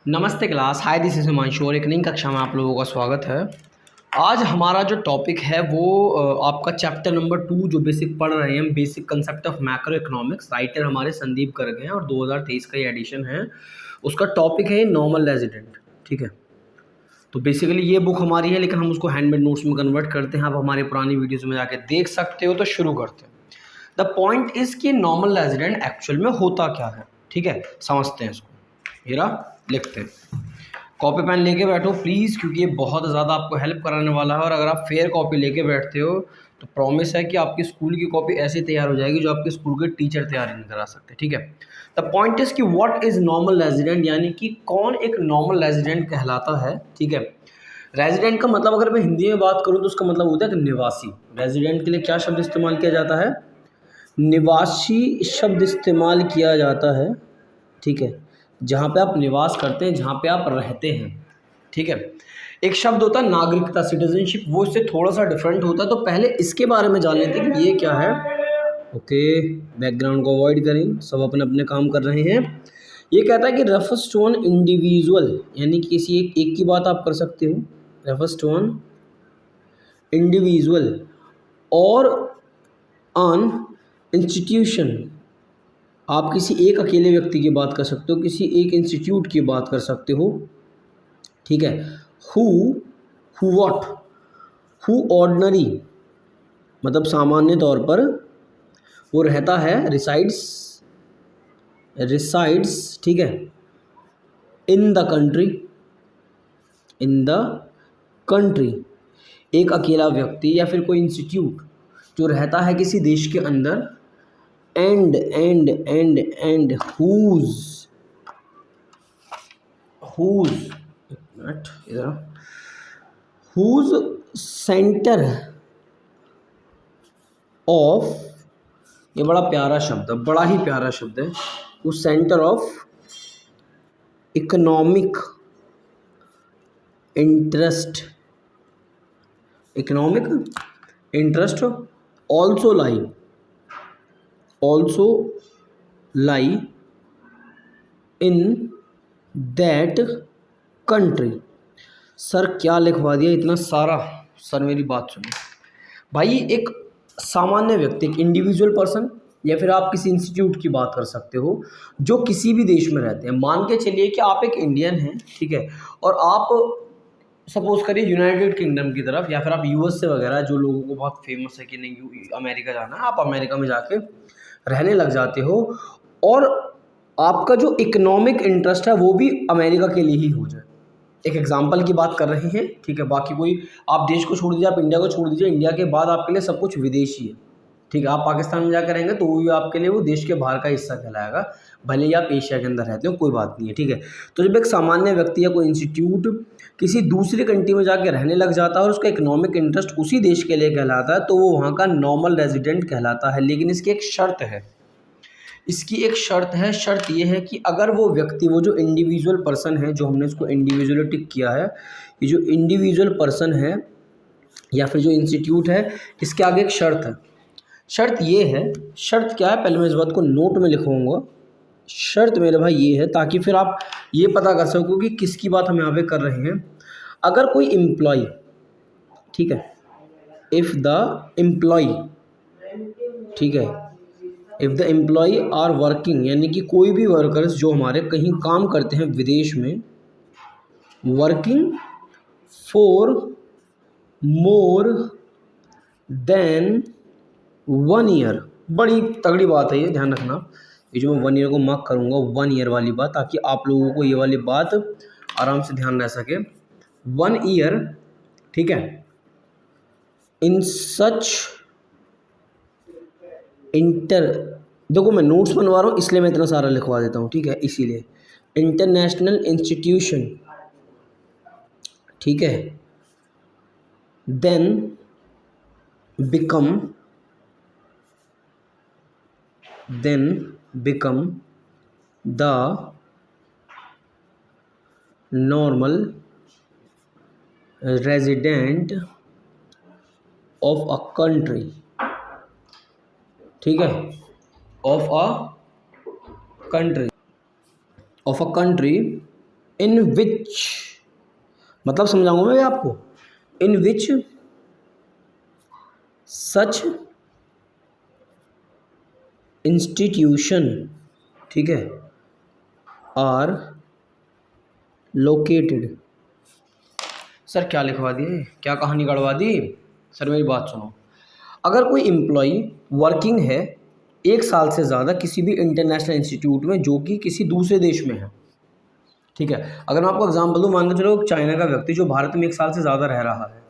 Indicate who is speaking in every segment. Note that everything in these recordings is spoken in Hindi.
Speaker 1: नमस्ते class, hi this is Himanshu और एक नई कक्षा में आप लोगों का स्वागत है। आज हमारा जो टॉपिक है वो आपका चैप्टर नंबर 2 जो बेसिक पढ़ रहे हैं हम, basic concept of macro economics. Writer हमारे संदीप गर्ग हैं और 2023 का ये एडिशन है। उसका टॉपिक है नॉर्मल रेजिडेंट। ठीक है, तो बेसिकली ये बुक हमारी है लेकिन हम उसको हैंडमेड नोट्स में कन्वर्ट करते हैं। आप हमारे पुरानी वीडियोज़ में जाके देख सकते हो। तो शुरू करते हैं। द पॉइंट इज़ कि नॉर्मल रेजिडेंट एक्चुअल में होता क्या है। ठीक है, समझते हैं इसको। ये रहा, लिखते हैं। कॉपी पेन लेके बैठो प्लीज़, क्योंकि ये बहुत ज़्यादा आपको हेल्प कराने वाला है। और अगर आप फेयर कॉपी लेके बैठते हो तो प्रॉमिस है कि आपकी स्कूल की कॉपी ऐसे तैयार हो जाएगी जो आपके स्कूल के टीचर तैयार नहीं करा सकते। ठीक है, द पॉइंट इज़ कि व्हाट इज़ नॉर्मल रेजिडेंट, यानी कि कौन एक नॉर्मल रेजिडेंट कहलाता है। ठीक है, रेजिडेंट का मतलब अगर मैं हिंदी में बात करूँ तो उसका मतलब होता है कि निवासी। रेजिडेंट के लिए क्या शब्द इस्तेमाल किया जाता है? निवासी शब्द इस्तेमाल किया जाता है। ठीक है, जहाँ पे आप निवास करते हैं, जहाँ पे आप रहते हैं। ठीक है, एक शब्द होता है नागरिकता, सिटीजनशिप, वो इससे थोड़ा सा डिफरेंट होता है। तो पहले इसके बारे में जान लेते हैं कि ये क्या है। ओके, बैकग्राउंड को अवॉइड करें, सब अपने अपने काम कर रहे हैं। ये कहता है कि रेफर्स टू एन इंडिविजुअल, यानी कि किसी एक की बात आप कर सकते हो। रेफर्स टू एन इंडिविजुअल और ऑन इंस्टीट्यूशन, आप किसी एक अकेले व्यक्ति की बात कर सकते हो, किसी एक इंस्टीट्यूट की बात कर सकते हो। ठीक है, हु व्हाट, हु ऑर्डिनरी मतलब सामान्य तौर पर वो रहता है, रिसाइड्स ठीक है, in the country, in the country. एक अकेला व्यक्ति या फिर कोई इंस्टीट्यूट जो रहता है किसी देश के अंदर। एंड whose सेंटर ऑफ, ये बड़ा प्यारा शब्द है, बड़ा ही प्यारा शब्द है, उस centre of economic interest, also lie in that country. Sir क्या लिखवा दिया इतना सारा? सर मेरी बात सुनिए भाई। एक सामान्य व्यक्ति, एक इंडिविजुअल पर्सन, या फिर आप किसी इंस्टीट्यूट की बात कर सकते हो जो किसी भी देश में रहते हैं। मान के चलिए कि आप एक इंडियन हैं, ठीक है, और आप सपोज करिए यूनाइटेड किंगडम की तरफ, या फिर आप यूएस से वगैरह, जो लोगों को बहुत फेमस है कि नहीं अमेरिका जाना है, आप अमेरिका में जाके रहने लग जाते हो और आपका जो इकोनॉमिक इंटरेस्ट है वो भी अमेरिका के लिए ही हो जाए। एक एग्जाम्पल की बात कर रहे हैं, ठीक है। बाकी कोई आप देश को छोड़ दीजिए, आप इंडिया को छोड़ दीजिए, इंडिया के बाद आपके लिए सब कुछ विदेशी है। ठीक है, आप पाकिस्तान में जाकर रहेंगे तो वो भी आपके लिए वो देश के बाहर का हिस्सा कहलाएगा, भले ही आप एशिया के अंदर रहते हो, कोई बात नहीं है। ठीक है, तो जब एक सामान्य व्यक्ति या कोई इंस्टीट्यूट किसी दूसरी कंट्री में जाकर रहने लग जाता है और उसका इकोनॉमिक इंटरेस्ट उसी देश के लिए कहलाता है, तो वो वहाँ का नॉर्मल रेजिडेंट कहलाता है। लेकिन इसकी एक शर्त है, शर्त ये है कि अगर वो व्यक्ति, वो जो इंडिविजुअल पर्सन है, जो हमने इसको इंडिविजुअल टिक किया है, ये जो इंडिविजुअल पर्सन है या फिर जो इंस्टीट्यूट है, इसके आगे एक शर्त है। शर्त ये है, शर्त क्या है, पहले मैं इस बात को नोट में लिखूंगा। शर्त मेरे भाई ये है, ताकि फिर आप ये पता कर सको कि किसकी बात हम यहाँ पे कर रहे हैं। अगर कोई एम्प्लॉय, ठीक है, इफ़ द एम्प्लॉय, ठीक है, if the employ are working, यानी कि कोई भी वर्कर्स जो हमारे कहीं काम करते हैं विदेश में, working for more than 1 year. बड़ी तगड़ी बात है ये, ध्यान रखना। ये जो मैं 1 ईयर को मार्क करूँगा, 1 ईयर वाली बात, ताकि आप लोगों को ये वाली बात आराम से ध्यान रह सके। 1 ईयर, ठीक है, इन सच देखो मैं नोट्स बनवा रहा हूँ इसलिए मैं इतना सारा लिखवा देता हूँ, ठीक है, इसीलिए। इंटरनेशनल इंस्टीट्यूशन, ठीक है, then become the normal resident of a country, ठीक है, ऑफ अ कंट्री इन विच, मतलब समझाऊंगा मैं आपको, इन विच सच इंस्टीट्यूशन, ठीक है, आर लोकेटेड। सर क्या लिखवा दिए, क्या कहानी गढ़वा दी। सर मेरी बात सुनो, अगर कोई एम्प्लॉय वर्किंग है 1 साल से ज़्यादा किसी भी इंटरनेशनल इंस्टीट्यूट में जो कि किसी दूसरे देश में है, ठीक है, अगर मैं आपको एग्जांपल दूँ, मान के चलो चाइना का व्यक्ति जो भारत में 1 साल से ज़्यादा रह रहा है,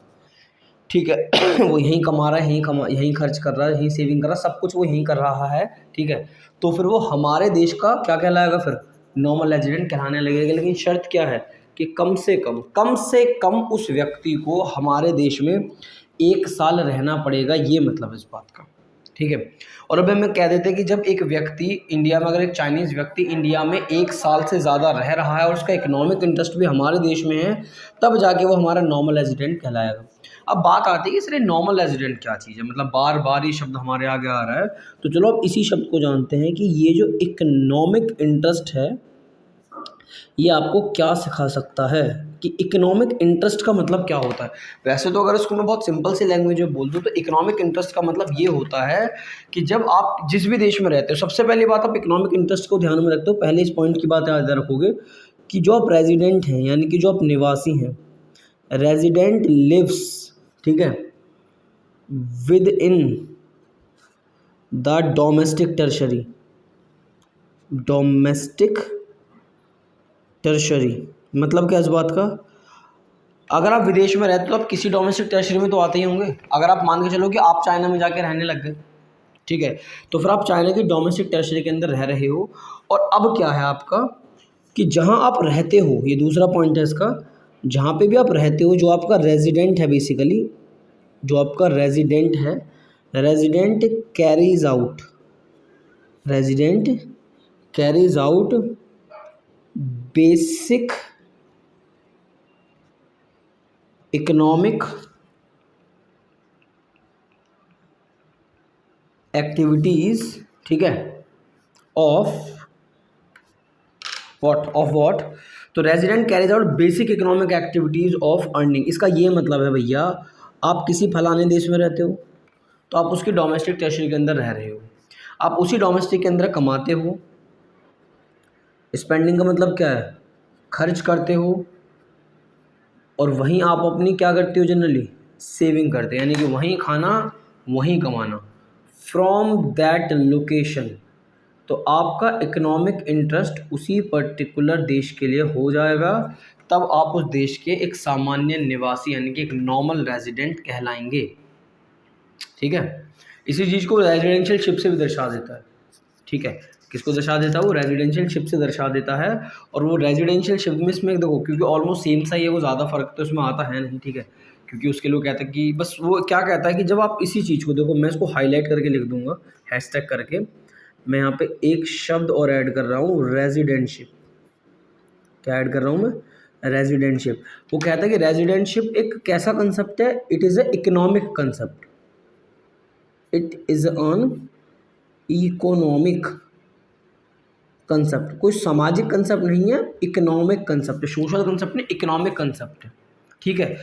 Speaker 1: ठीक है, वो यहीं कमा रहा है, यहीं खर्च कर रहा है, यहीं सेविंग कर रहा है, सब कुछ वो यहीं कर रहा है, ठीक है, तो फिर वो हमारे देश का क्या कहलाएगा, फिर नॉर्मल रेजिडेंट कहलाने लगेगा। लेकिन शर्त क्या है कि कम से कम उस व्यक्ति को हमारे देश में 1 साल रहना पड़ेगा, ये मतलब इस बात का, ठीक है। और अब हमें कह देते हैं कि जब एक व्यक्ति इंडिया में, अगर एक चाइनीज़ व्यक्ति इंडिया में 1 साल से ज़्यादा रह रहा है और उसका इकोनॉमिक इंटरेस्ट भी हमारे देश में है, तब जाके वो हमारा नॉर्मल रेजिडेंट कहलाएगा। अब बात आती है कि सर नॉर्मल रेजिडेंट क्या चीज़ है, मतलब बार बार ये शब्द हमारे आगे आ रहा है, तो चलो अब इसी शब्द को जानते हैं कि ये जो इकोनॉमिक इंटरेस्ट है ये आपको क्या सिखा सकता है, कि इकोनॉमिक इंटरेस्ट का मतलब क्या होता है। वैसे तो अगर इसको मैं बहुत सिंपल सी लैंग्वेज में बोल दूँ तो इकोनॉमिक इंटरेस्ट का मतलब ये होता है कि जब आप जिस भी देश में रहते हो, सबसे पहली बात आप इकोनॉमिक इंटरेस्ट को ध्यान में रखते हो, पहले इस पॉइंट की बात याद रखोगे कि जो आप रेजिडेंट हैं, यानी कि जो आप निवासी हैं, रेजिडेंट लिव्स, ठीक है, with in the domestic tertiary, मतलब क्या इस बात का, अगर आप विदेश में रहते हो तो आप किसी डोमेस्टिक टर्शरी में तो आते ही होंगे। अगर आप मान के चलो कि आप चाइना में जाके रहने लग गए, ठीक है, तो फिर आप चाइना की डोमेस्टिक टर्शरी के अंदर रह रहे हो। और अब क्या है आपका कि जहाँ आप रहते हो, ये दूसरा पॉइंट है इसका, जहाँ पे भी आप रहते हो, जो आपका रेजिडेंट है, बेसिकली जो आपका रेजिडेंट है, resident carries out basic economic activities, ठीक है, ऑफ व्हाट, तो resident carries out basic economic activities of earning. इसका ये मतलब है भैया, आप किसी फलाने देश में रहते हो तो आप उसकी डोमेस्टिक टेरिटरी के अंदर रह रहे हो, आप उसी डोमेस्टिक के अंदर कमाते हो। स्पेंडिंग का मतलब क्या है, खर्च करते हो, और वहीं आप अपनी क्या करते हो, जनरली सेविंग करते हो, यानी कि वहीं खाना वहीं कमाना, फ्रॉम दैट लोकेशन। तो आपका इकोनॉमिक इंटरेस्ट उसी पर्टिकुलर देश के लिए हो जाएगा, तब आप उस देश के एक सामान्य निवासी यानी कि एक नॉर्मल रेजिडेंट कहलाएंगे, ठीक है। इसी चीज़ को रेजिडेंशियल शिप से भी दर्शा देता है, ठीक है, किसको दर्शा देता है, वो रेजिडेंशियल शिप से दर्शा देता है। और वो रेजिडेंशियल शिप में इसमें देखो, क्योंकि ऑलमोस्ट सेम सा ही है, वो ज़्यादा फ़र्क तो इसमें आता है नहीं, ठीक है, क्योंकि उसके लोग कहते हैं कि बस वो क्या कहता है कि जब आप इसी चीज़ को देखो, मैं इसको हाईलाइट करके लिख दूंगा हैशटैग करके, मैं यहाँ पे एक शब्द और ऐड कर रहा हूँ, रेजिडेंटशिप। क्या ऐड कर रहा हूँ मैं, रेजिडेंटशिप। वो कहता है कि रेजिडेंटशिप एक कैसा कंसेप्ट है, it is a economic concept, it is on economic concept, कोई सामाजिक कंसेप्ट नहीं है, इकोनॉमिक कंसेप्ट है, सोशल कंसेप्ट नहीं, इकोनॉमिक कंसेप्ट है, ठीक है।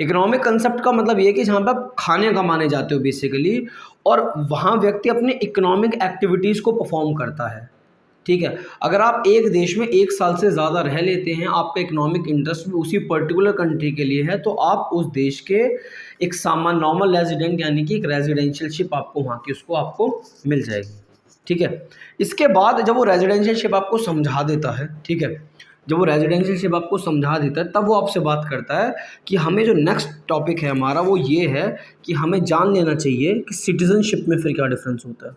Speaker 1: इकोनॉमिक कंसेप्ट का मतलब ये है कि जहाँ पर आप खाने कमाने जाते हो बेसिकली, और वहाँ व्यक्ति अपने इकोनॉमिक एक्टिविटीज़ को परफॉर्म करता है, ठीक है। अगर आप एक देश में 1 साल से ज़्यादा रह लेते हैं, आपका इकोनॉमिक इंटरेस्ट भी उसी पर्टिकुलर कंट्री के लिए है, तो आप उस देश के एक सामान्य नॉर्मल रेजिडेंट यानी कि एक रेजिडेंशियल शिप आपको वहाँ की उसको आपको मिल जाएगी, ठीक है। इसके बाद जब वो रेजिडेंशियल शिप आपको समझा देता है, ठीक है, जब वो रेजिडेंशियल शिप आपको समझा देता है, तब वो आपसे बात करता है कि हमें जो नेक्स्ट टॉपिक है हमारा वो ये है कि हमें जान लेना चाहिए कि सिटीजनशिप में फिर क्या डिफरेंस होता है।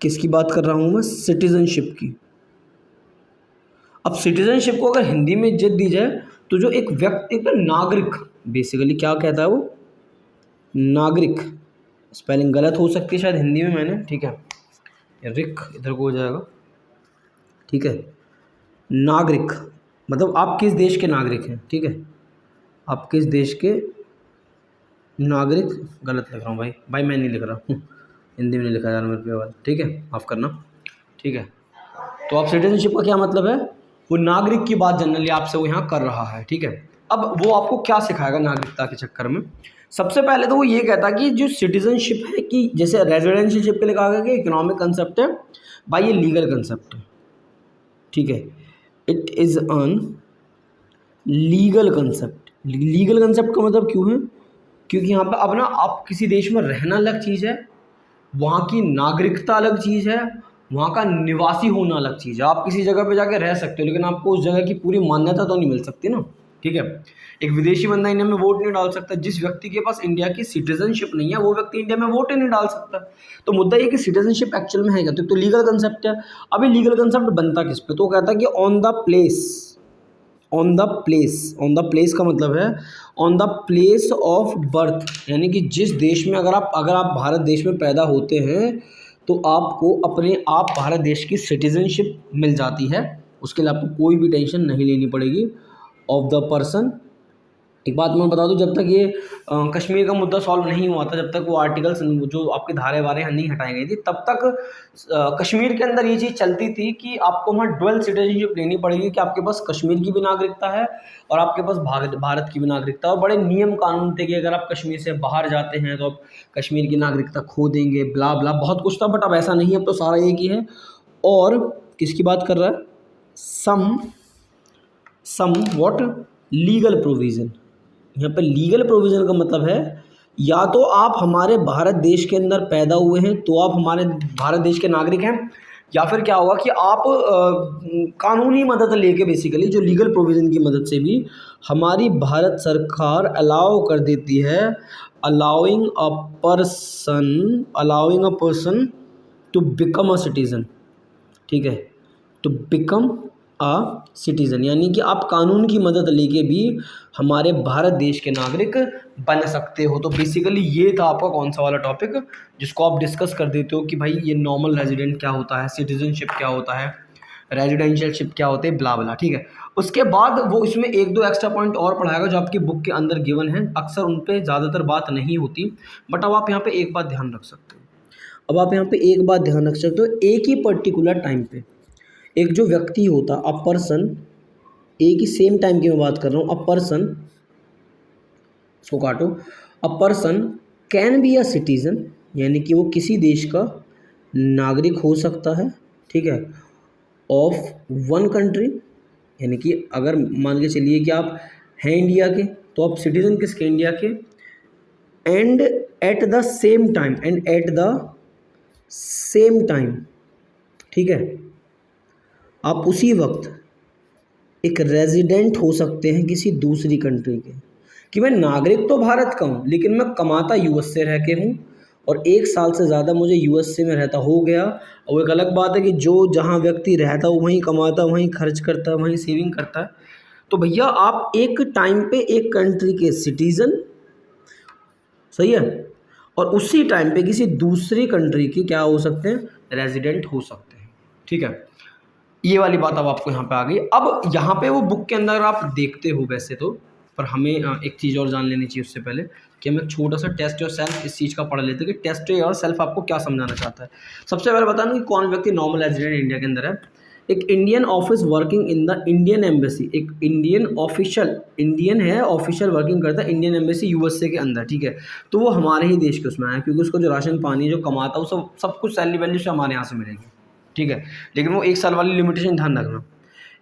Speaker 1: किसकी बात कर रहा हूँ मैं, सिटीजनशिप की। अब सिटीजनशिप को अगर हिंदी में इज्जत दी जाए तो जो एक व्यक्ति, एक नागरिक, बेसिकली क्या कहता है वो, नागरिक, स्पेलिंग गलत हो सकती है शायद हिंदी में मैंने, ठीक है, रिक इधर को हो जाएगा, ठीक है। नागरिक मतलब आप किस देश के नागरिक हैं, ठीक है, आप किस देश के नागरिक, गलत लिख रहा हूँ भाई मैं नहीं लिख रहा हूँ, हिंदी में नहीं लिखा जा रहा मेरे पे वाला, ठीक है, माफ़ करना, ठीक है। तो आप सिटीजनशिप का क्या मतलब है वो नागरिक की बात जनरली आपसे वो यहाँ कर रहा है, ठीक है। अब वो आपको क्या सिखाएगा नागरिकता के चक्कर में? सबसे पहले तो वो ये कहता कि जो सिटीजनशिप है, कि जैसे रेजिडेंशियशिप के लिए कहा गया कि इकोनॉमिक कंसेप्ट है, भाई ये लीगल कंसेप्ट है, ठीक है। It is an legal concept. Legal concept का मतलब क्यों है? क्योंकि यहाँ पे अब ना आप किसी देश में रहना अलग चीज़ है, वहाँ की नागरिकता अलग चीज़ है, वहाँ का निवासी होना अलग चीज़ है। आप किसी जगह पे जाके रह सकते हो, लेकिन आपको उस जगह की पूरी मान्यता तो नहीं मिल सकती ना, ठीक है। एक विदेशी बंदा इंडिया में वोट नहीं डाल सकता। जिस व्यक्ति के पास इंडिया की सिटीजनशिप नहीं है, वो व्यक्ति इंडिया में वोट ही नहीं डाल सकता। तो मुद्दा ये कि सिटीजनशिप एक्चुअल में है क्या? तो लीगल कंसेप्ट है। अभी लीगल कंसेप्ट बनता किस पे? तो वो कहता है कि on the place, on the place, on the place का मतलब है on the place of birth, यानी कि जिस देश में अगर आप भारत देश में पैदा होते हैं तो आपको अपने आप भारत देश की सिटीजनशिप मिल जाती है। उसके लिए आपको कोई भी टेंशन नहीं लेनी पड़ेगी ऑफ द पर्सन। एक बात मैं बता दूं, जब तक ये कश्मीर का मुद्दा सॉल्व नहीं हुआ था, जब तक वो आर्टिकल्स जो आपकी धारे वारे नहीं हटाई गई थी, तब तक कश्मीर के अंदर ये चीज़ चलती थी कि आपको वहाँ डुअल सिटीजनशिप लेनी पड़ेगी, कि आपके पास कश्मीर की भी नागरिकता है और आपके पास भारत की भी नागरिकता है। और बड़े नियम कानून थे कि अगर आप कश्मीर से बाहर जाते हैं तो आप कश्मीर की नागरिकता खो देंगे, ब्ला ब्ला, बहुत कुछ था। बट अब ऐसा नहीं है, अब तो सारा एक ही है। और किसकी बात कर रहा है? सम व्हाट लीगल प्रोविज़न। यहाँ पर लीगल प्रोविज़न का मतलब है या तो आप हमारे भारत देश के अंदर पैदा हुए हैं तो आप हमारे भारत देश के नागरिक हैं, या फिर क्या होगा कि आप कानूनी मदद लेके, बेसिकली जो लीगल प्रोविज़न की मदद से भी हमारी भारत सरकार अलाउ कर देती है, allowing a person to become a citizen, ठीक है, टू बिकम अ सिटीज़न, यानी कि आप कानून की मदद लेके भी हमारे भारत देश के नागरिक बन सकते हो। तो बेसिकली ये था आपका कौन सा वाला टॉपिक, जिसको आप डिस्कस कर देते हो कि भाई ये नॉर्मल रेजिडेंट क्या होता है, सिटीजनशिप क्या होता है, रेजिडेंशियलशिप क्या होते हैं, ब्ला ब्ला, ठीक है। उसके बाद वो इसमें एक दो एक्स्ट्रा पॉइंट और पढ़ाएगा जो आपकी बुक के अंदर गिवन है। अक्सर उन पर ज़्यादातर बात नहीं होती, बट अब आप यहाँ पे एक बात ध्यान रख सकते हो। अब आप यहाँ पे एक बात ध्यान रख सकते हो, एक ही पर्टिकुलर टाइम पे एक जो व्यक्ति होता, अ पर्सन, एक ही सेम टाइम की मैं बात कर रहा हूँ, अ पर्सन, इसको काटो, a person can be a citizen, यानी कि वो किसी देश का नागरिक हो सकता है, ठीक है, ऑफ वन कंट्री, यानी कि अगर मान के चलिए कि आप हैं इंडिया के तो आप सिटीज़न किसके? इंडिया के। And at the same time, ठीक है, आप उसी वक्त एक रेजिडेंट हो सकते हैं किसी दूसरी कंट्री के, कि मैं नागरिक तो भारत का हूँ लेकिन मैं कमाता यूएस से रह के हूँ और 1 साल से ज़्यादा मुझे यूएसए में रहता हो गया। और वो एक अलग बात है कि जो जहाँ व्यक्ति रहता है वहीं कमाता, वहीं खर्च करता है, वहीं सेविंग करता है। तो भैया आप एक टाइम पे एक कंट्री के सिटीज़न, सही है, और उसी टाइम पे किसी दूसरी कंट्री की क्या हो सकते हैं? रेजिडेंट हो सकते हैं, ठीक है। ये वाली बात अब आपको यहाँ पे आ गई। अब यहाँ पे वो बुक के अंदर आप देखते हो वैसे तो, पर हमें एक चीज़ और जान लेनी चाहिए उससे पहले कि हम एक छोटा सा टेस्ट योर सेल्फ इस चीज़ का पढ़ लेते हैं कि टेस्ट योर सेल्फ आपको क्या समझाना चाहता है। सबसे पहले बता दूँ कि कौन व्यक्ति नॉर्मल रेजिडेंट इंडिया के अंदर है। एक Indian office working in the Indian embassy, एक इंडियन है, ऑफिशियल वर्किंग करता है इंडियन एम्बेसी यूएसए के अंदर, ठीक है। तो वो हमारे ही देश के उसमें आया, क्योंकि उसको जो राशन पानी जो कमाता है वो सब कुछ सैलरी वैल्यू से हमारे यहाँ से मिलेगी, ठीक है। लेकिन वो 1 साल वाली लिमिटेशन ध्यान रखना।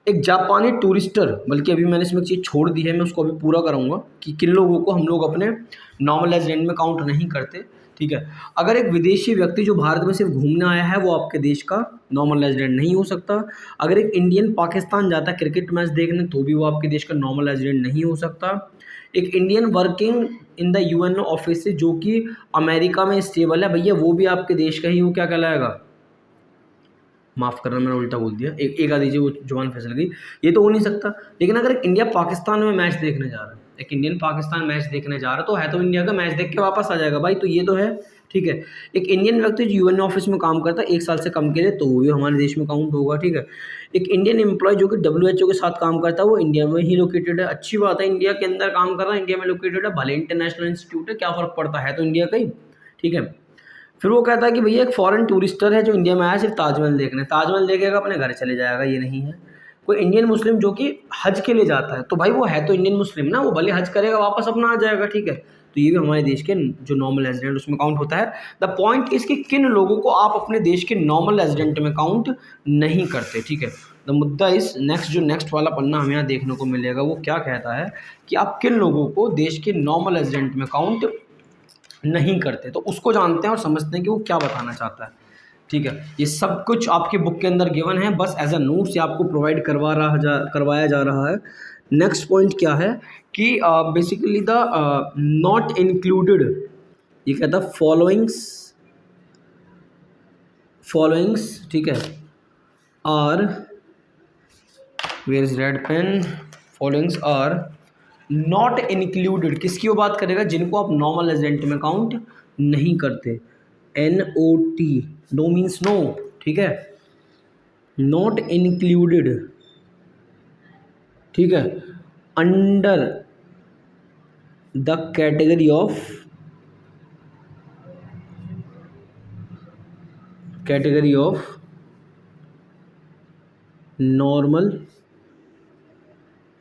Speaker 1: एक जापानी टूरिस्टर, बल्कि अभी मैंने इसमें एक चीज़ छोड़ दी है, मैं उसको अभी पूरा कराऊंगा कि किन लोगों को हम लोग अपने नॉर्मल रेजिडेंट में काउंट नहीं करते, ठीक है। अगर एक विदेशी व्यक्ति जो भारत में सिर्फ घूमने आया है वो आपके देश का नॉर्मल रेजिडेंट नहीं हो सकता। अगर एक इंडियन पाकिस्तान जाता है क्रिकेट मैच देखने तो भी वो आपके देश का नॉर्मल रेजिडेंट नहीं हो सकता। एक Indian working in the UNO office से जो कि अमेरिका में स्टेबल है, भैया वो भी आपके देश का ही, वो क्या कहलाएगा? माफ़ करना, मैंने उल्टा बोल दिया, एक आ दीजिए, वो जुबान फिसल गई। ये तो हो नहीं सकता। लेकिन अगर एक इंडिया पाकिस्तान में मैच देखने जा रहा है, एक इंडियन पाकिस्तान मैच देखने जा रहा तो इंडिया का, मैच देख के वापस आ जाएगा भाई, तो ये तो है, ठीक है। एक इंडियन व्यक्ति जो यूएन ऑफिस में काम करता है 1 साल से कम के लिए, तो वो भी हमारे देश में काउंट होगा, ठीक है। एक इंडियन एम्प्लॉय जो कि डब्ल्यूएचओ के साथ काम करता है वो इंडिया में ही लोकेटेड है, अच्छी बात है, इंडिया के अंदर काम कर रहा है, इंडिया में लोकेटेड है, भले इंटरनेशनल इंस्टीट्यूट है, क्या फ़र्क पड़ता है, तो इंडिया का ही, ठीक है। फिर वो कहता है कि भैया एक फॉरेन टूरिस्टर है जो इंडिया में आया सिर्फ ताजमहल देखने, ताजमहल देखेगा अपने घर चले जाएगा, ये नहीं है। कोई इंडियन मुस्लिम जो कि हज के लिए जाता है, तो भाई वो है तो इंडियन मुस्लिम ना, वो भले हज करेगा वापस अपना आ जाएगा, ठीक है। तो ये भी हमारे देश के जो नॉर्मल रेजिडेंट उसमें काउंट होता है। द पॉइंट इज कि किन लोगों को आप अपने देश के नॉर्मल रेजिडेंट में काउंट नहीं करते, ठीक है। द मुद्दा इस नेक्स्ट वाला पन्ना हमें यहाँ देखने को मिलेगा, वो क्या कहता है कि आप किन लोगों को देश के नॉर्मल रेजिडेंट में काउंट नहीं करते। तो उसको जानते हैं और समझते हैं कि वो क्या बताना चाहता है, ठीक है। ये सब कुछ आपकी बुक के अंदर गिवन है, बस एज अ नोट्स ये आपको प्रोवाइड करवाया जा रहा है। नेक्स्ट पॉइंट क्या है कि बेसिकली द नॉट इंक्लूडेड, ये कहता है फॉलोइंग्स, ठीक है, are, where is red pen, followings are not included, किसकी वो बात करेगा, जिनको आप नॉर्मल रेजिडेंट में काउंट नहीं करते। NOT, नो मीन्स नो, ठीक है, नॉट इंक्लूडेड, ठीक है, under the category of normal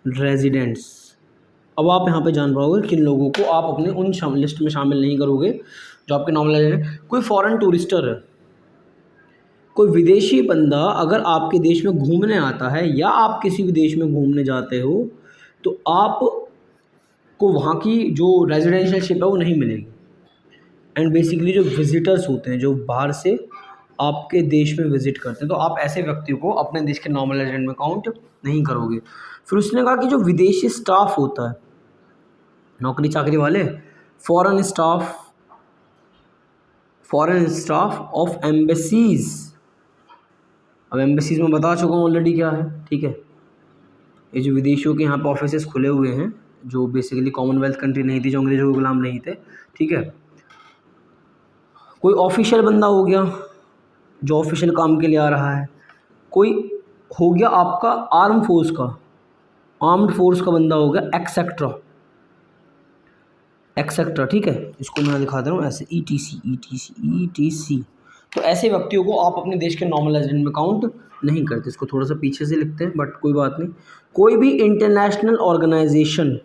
Speaker 1: residents. अब आप यहाँ पे जान पाओगे किन लोगों को आप अपने उन लिस्ट में शामिल नहीं करोगे जो आपके नॉर्मल रेजिडेंट। कोई फॉरेन टूरिस्टर है, कोई विदेशी बंदा अगर आपके देश में घूमने आता है या आप किसी भी देश में घूमने जाते हो, तो आपको वहाँ की जो रेजिडेंशियल शिप है वो नहीं मिलेगी। एंड बेसिकली जो विजिटर्स होते हैं, जो बाहर से आपके देश में विजिट करते हैं, तो आप ऐसे व्यक्तियों को अपने देश के नॉर्मल रेजिडेंट में काउंट नहीं करोगे। फिर उसने कहा कि जो विदेशी स्टाफ होता है, नौकरी चाकरी वाले, फॉरेन स्टाफ ऑफ एम्बेसीज। अब एम्बेसीज में बता चुका हूँ ऑलरेडी क्या है, ठीक है। ये जो विदेशियों के यहाँ पे ऑफिसेस खुले हुए हैं, जो बेसिकली कॉमनवेल्थ कंट्री नहीं थी, जो अंग्रेजों के गुलाम नहीं थे, ठीक है। कोई ऑफिशियल बंदा हो गया जो ऑफिशियल काम के लिए आ रहा है, कोई हो गया आपका आर्म्ड फोर्स का बंदा हो गया, एक्सेट्रा, ठीक है। इसको मैं दिखा दे रहा हूँ ऐसे, ETC। तो ऐसे व्यक्तियों को आप अपने देश के नॉर्मल रेजिडेंट में काउंट नहीं करते। इसको थोड़ा सा पीछे से लिखते हैं, बट कोई बात नहीं। कोई भी इंटरनेशनल ऑर्गेनाइजेशन,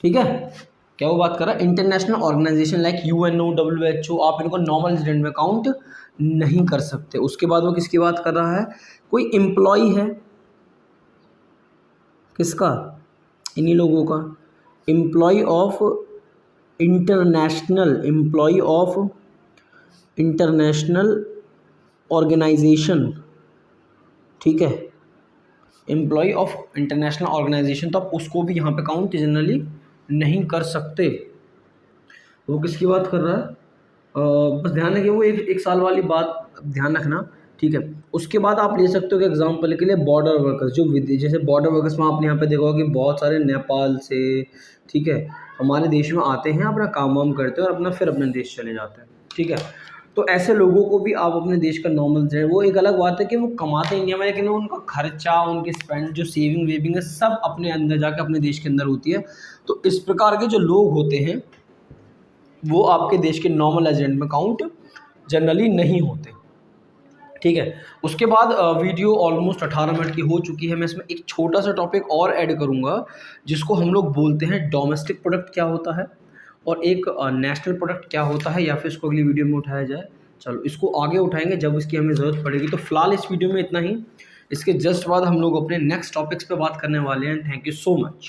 Speaker 1: ठीक है, क्या वो बात कर रहा है, international organization like UNO, WHO, आप इनको नॉर्मल रेजिडेंट में काउंट नहीं कर सकते। उसके बाद वो किसकी बात कर रहा है, कोई एम्प्लॉय है, किसका, इन्हीं लोगों का, एम्प्लॉय ऑफ इंटरनेशनल ऑर्गेनाइजेशन, ठीक है, एम्प्लॉय ऑफ इंटरनेशनल ऑर्गेनाइजेशन, तो आप उसको भी यहाँ पे काउंट जनरली नहीं कर सकते। वो किसकी बात कर रहा है, बस ध्यान रखिए, वो एक साल वाली बात ध्यान रखना, ठीक है। उसके बाद आप ले सकते हो कि एग्जाम्पल के लिए बॉर्डर वर्कर्स, जो जैसे बॉर्डर वर्कर्स में आपने यहाँ पे देखा होगा कि बहुत सारे नेपाल से, ठीक है, हमारे देश में आते हैं, अपना काम वाम करते हैं और फिर अपने देश चले जाते हैं, ठीक है। तो ऐसे लोगों को भी आप अपने देश का नॉर्मल है। वो एक अलग बात है कि वो कमाते इंडिया में, लेकिन उनका खर्चा, उनकी स्पेंड, जो सेविंग वेविंग है, सब अपने अंदर जाके अपने देश के अंदर होती है। तो इस प्रकार के जो लोग होते हैं वो आपके देश के नॉर्मल रेजिडेंट में काउंट जनरली नहीं होते, ठीक है। उसके बाद वीडियो ऑलमोस्ट 18 मिनट की हो चुकी है। मैं इसमें एक छोटा सा टॉपिक और ऐड करूँगा, जिसको हम लोग बोलते हैं डोमेस्टिक प्रोडक्ट क्या होता है और एक नेशनल प्रोडक्ट क्या होता है, या फिर इसको अगली वीडियो में उठाया जाए। चलो इसको आगे उठाएंगे जब इसकी हमें ज़रूरत पड़ेगी। तो फिलहाल इस वीडियो में इतना ही। इसके जस्ट बाद हम लोग अपने नेक्स्ट टॉपिक्स पे बात करने वाले हैं। Thank you so much.